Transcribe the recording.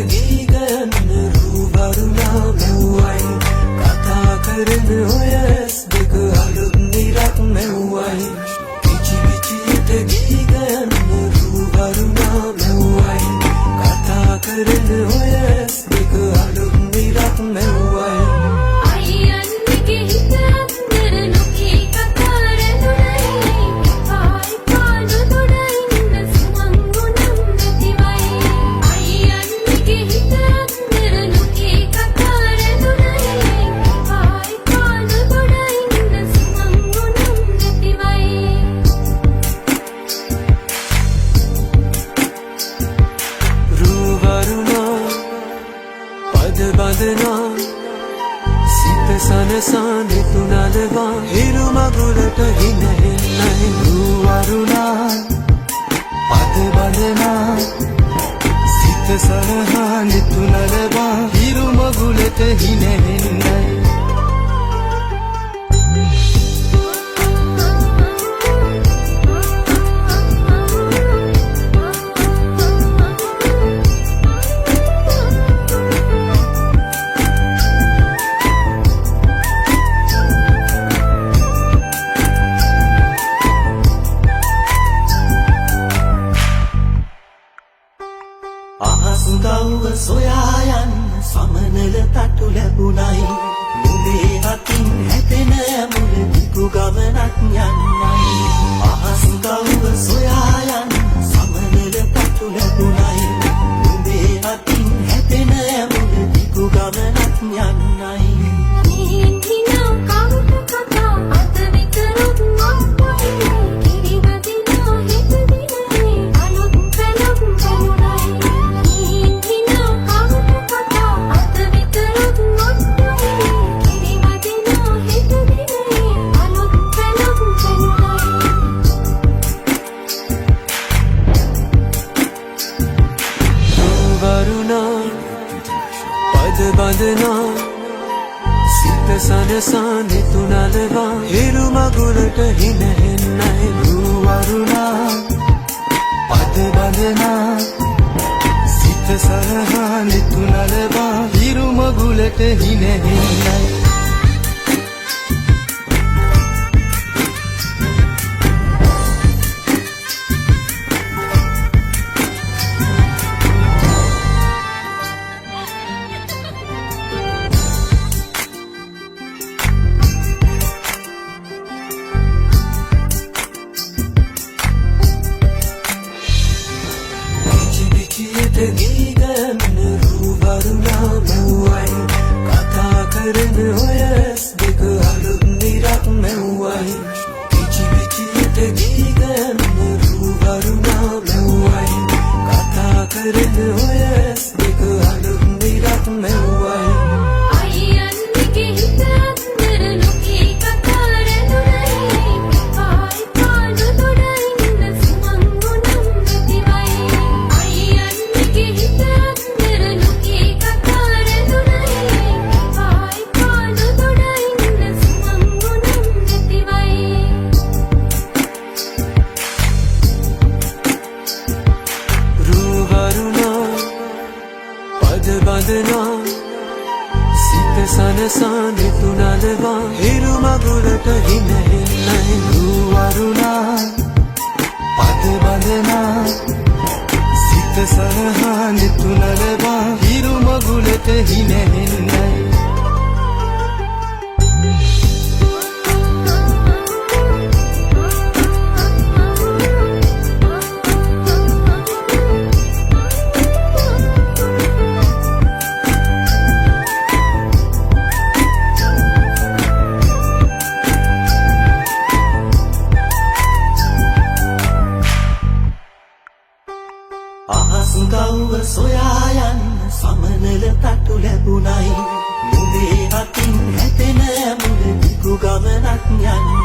ගීගයන්න රූවරුණා මෙව්වයි කතා කරන ඔය ඇස් දෙක අලුත් නිරක් මෙව්වයි කිචි විචියට ගීගයන්න රූවරුණා මෙව්වයි කතා කරන ඔය ඇස් දෙක අලුත් නිරක් මෙව්වයි බඳනා සිත සනසා නිතුනලවා හිරු මගුලට හිනහෙන්නයි රූවරුණා පද බඳනා සිත සනසා නිතුනලවා හිරු මගුලට හිනහෙන්නයි අහසුගව්ව සොයා යන්න සමනල තටු ලැබුණයි නුඹේ අතින් හැපෙන මුල දිගු ගමනක් යන්නයි අහසුගව්ව සොයා යන්න සමනල තටු ලැබුණයි නුඹේ අතින් හැපෙන මුල දිගු ගමනක් යන්නයි පද බඳනා සිත සනසා නිතුනලවා හිරු මගුලට හිනහෙන්නයි රූවරුණා පද බඳනා සිත සනසා නිතුනලවා හිරු මගුලට හිනහෙන්නයි ගීගයන්න රූවරුණා මෙව්වයි කතා කරන ඔය ඇස් දෙක අලුත් නිරක් මෙව්වයි කිචි විචියට ගීගයන්න රූවරුණා මෙව්වයි කතා කරන ඔය ඇස් දෙක අලුත් නිරක් මෙව්වයි බඳනා සිත සනසා නිතුනලවා හිරු මගුලට හිනහෙන්නයි රූවරුණා පද බඳනා සිත සනසා නිතුනලවා හිරු මගුලට හිනහෙන්නයි අහසුගව්ව සොයා යන්න සමනල තටු ලැබුණයි නුඹේ අතින් හැපෙන මුල දිගු ගමනක් යන්න